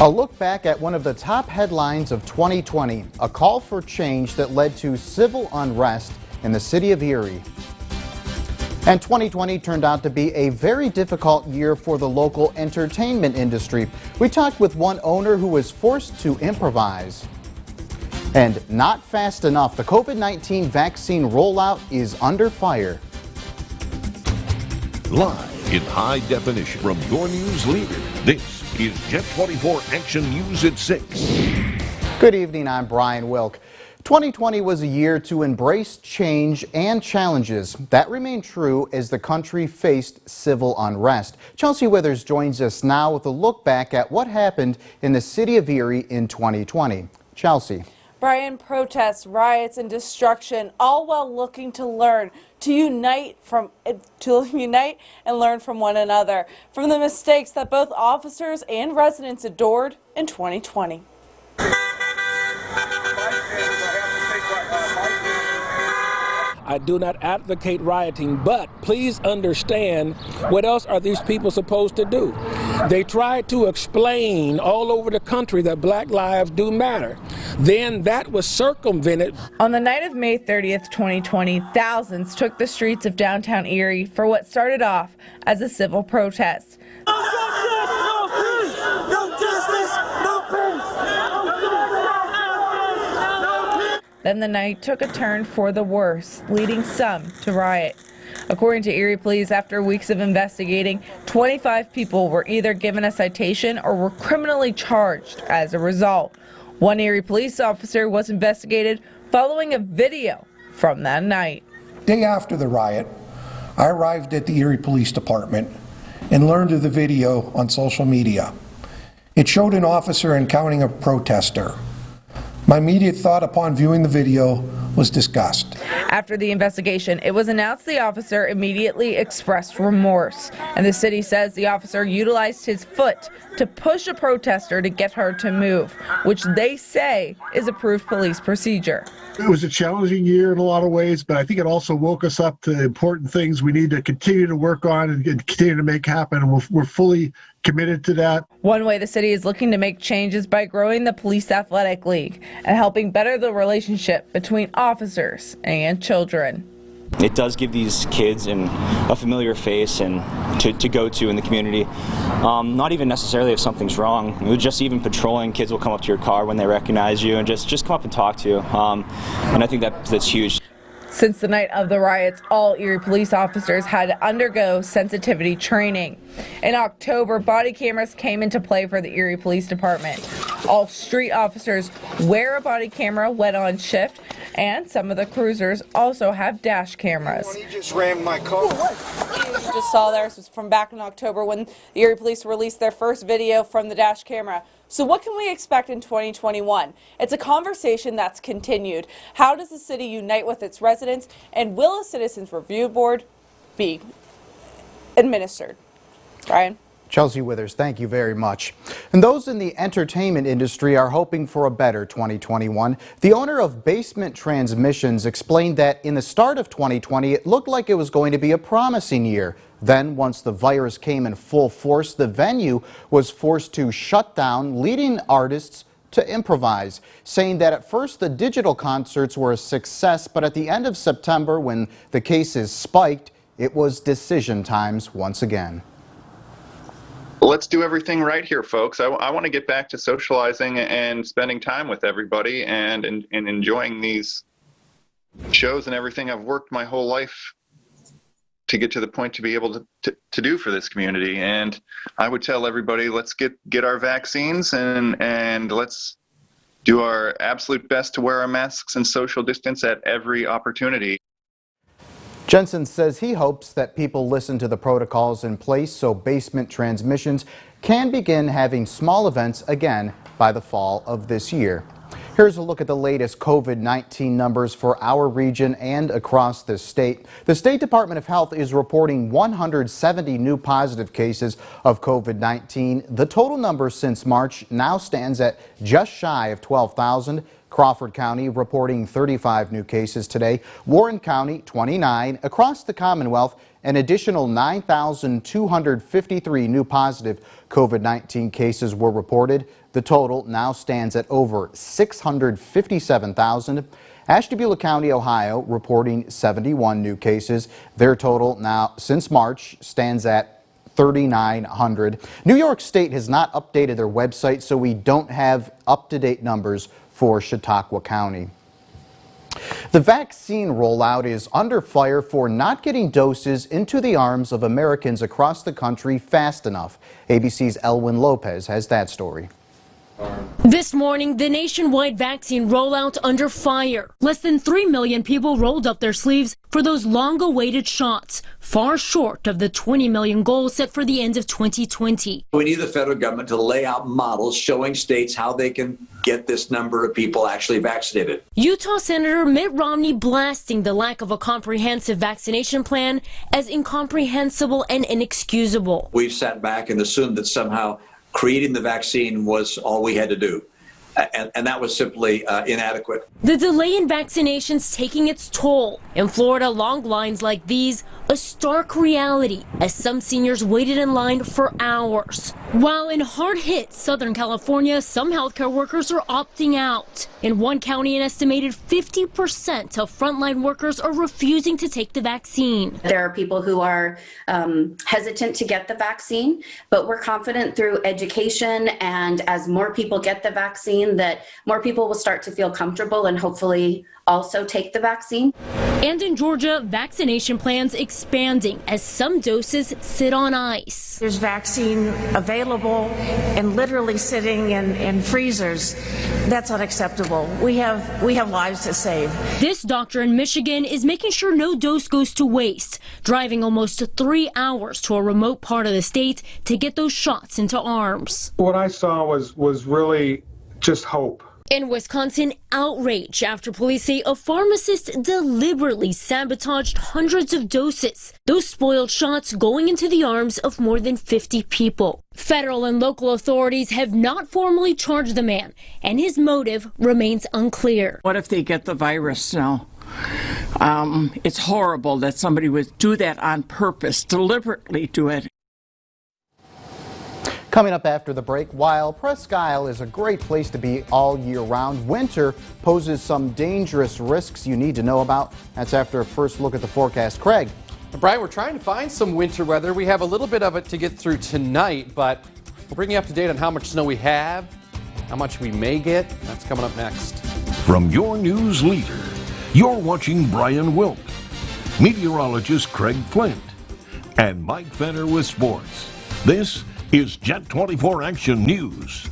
A look back at one of the top headlines of 2020, a call for change that led to civil unrest in the city of Erie. And 2020 turned out to be a very difficult year for the local entertainment industry. We talked with one owner who was forced to improvise. And not fast enough, the COVID-19 vaccine rollout is under fire. Live in high definition from your news leader, this is Jet 24 Action News at 6. Good evening, I'm Brian Wilk. 2020 was a year to embrace change and challenges. That remained true as the country faced civil unrest. Chelsea Withers joins us now with a look back at what happened in the city of Erie in 2020. Chelsea. Brian, protests, riots, and destruction, all while looking to learn, to unite and learn from one another, from the mistakes that both officers and residents adored in 2020. I do not advocate rioting, but please understand, what else are these people supposed to do? They tried to explain all over the country that black lives do matter. Then that was circumvented. On the night of May 30th, 2020, thousands took the streets of downtown Erie for what started off as a civil protest. No justice, no peace! No justice, no peace! Then the night took a turn for the worse, leading some to riot. According to Erie Police, after weeks of investigating, 25 people were either given a citation or were criminally charged as a result. One Erie police officer was investigated following a video from that night. Day after the riot, I arrived at the Erie Police Department and learned of the video on social media. It showed an officer encountering a protester. My immediate thought upon viewing the video was disgust. After the investigation, it was announced the officer immediately expressed remorse, and the city says the officer utilized his foot to push a protester to get her to move, which they say is approved police procedure. It was a challenging year in a lot of ways, but I think it also woke us up to important things we need to continue to work on and continue to make happen, and we're fully committed to that. One way the city is looking to make changes by growing the Police Athletic League and helping better the relationship between officers and children. It does give these kids a familiar face and to go to in the community. Not even necessarily if something's wrong. Just even patrolling, kids will come up to your car when they recognize you and just come up and talk to you. And I think that's huge. Since the night of the riots, all Erie police officers had to undergo sensitivity training. In October, body cameras came into play for the Erie Police Department. All street officers wear a body camera when on shift, and some of the cruisers also have dash cameras. He just rammed my car. You just saw there, this was from back in October when the Erie Police released their first video from the dash camera. So what can we expect in 2021? It's a conversation that's continued. How does the city unite with its residents, and will a citizens review board be administered? Brian? Chelsea Withers, thank you very much. And those in the entertainment industry are hoping for a better 2021. The owner of Basement Transmissions explained that in the start of 2020, it looked like it was going to be a promising year. Then, once the virus came in full force, the venue was forced to shut down, leading artists to improvise, saying that at first the digital concerts were a success, but at the end of September, when the cases spiked, it was decision times once again. Let's do everything right here, folks. I want to get back to socializing and spending time with everybody and enjoying these shows and everything I've worked my whole life to get to the point to be able to do for this community. And I would tell everybody, let's get our vaccines and let's do our absolute best to wear our masks and social distance at every opportunity. Jensen says he hopes that people listen to the protocols in place so Basement Transmissions can begin having small events again by the fall of this year. Here's a look at the latest COVID-19 numbers for our region and across the state. The State Department of Health is reporting 170 new positive cases of COVID-19. The total number since March now stands at just shy of 12,000. Crawford County reporting 35 new cases today. Warren County 29. Across the Commonwealth, An additional 9,253 new positive COVID-19 cases were reported. The total now stands at over 657,000. Ashtabula County, Ohio, reporting 71 new cases. Their total now since March stands at 3,900. New York State has not updated their website, so we don't have up-to-date numbers for Chautauqua County. The vaccine rollout is under fire for not getting doses into the arms of Americans across the country fast enough. ABC's Elwin Lopez has that story. This morning, the nationwide vaccine rollout under fire. Less than 3 million people rolled up their sleeves for those long-awaited shots, far short of the 20 million goal set for the end of 2020. We need the federal government to lay out models showing states how they can get this number of people actually vaccinated. Utah Senator Mitt Romney blasting the lack of a comprehensive vaccination plan as incomprehensible and inexcusable. We've sat back and assumed that somehow creating the vaccine was all we had to do. And that was simply inadequate. The delay in vaccinations taking its toll. In Florida, long lines like these, a stark reality as some seniors waited in line for hours. While in hard-hit Southern California, some healthcare workers are opting out. In one county, an estimated 50% of frontline workers are refusing to take the vaccine. There are people who are hesitant to get the vaccine, but we're confident through education and as more people get the vaccine, that more people will start to feel comfortable and hopefully also take the vaccine. And in Georgia, vaccination plans expanding as some doses sit on ice. There's vaccine available and literally sitting in freezers. That's unacceptable. We have lives to save. This doctor in Michigan is making sure no dose goes to waste, driving almost 3 hours to a remote part of the state to get those shots into arms. What I saw was really just hope. In Wisconsin, outrage after police say a pharmacist deliberately sabotaged hundreds of doses. Those spoiled shots going into the arms of more than 50 people. Federal and local authorities have not formally charged the man, and his motive remains unclear. What if they get the virus now? It's horrible that somebody would do that on purpose, deliberately do it. Coming up after the break, while Presque Isle is a great place to be all year round, winter poses some dangerous risks you need to know about. That's after a first look at the forecast. Craig. Brian, we're trying to find some winter weather. We have a little bit of it to get through tonight, but we'll bring you up to date on how much snow we have, how much we may get. That's coming up next. From your news leader, you're watching Brian Wilk, meteorologist Craig Flint, and Mike Fenner with sports. This is Jet 24 Action News.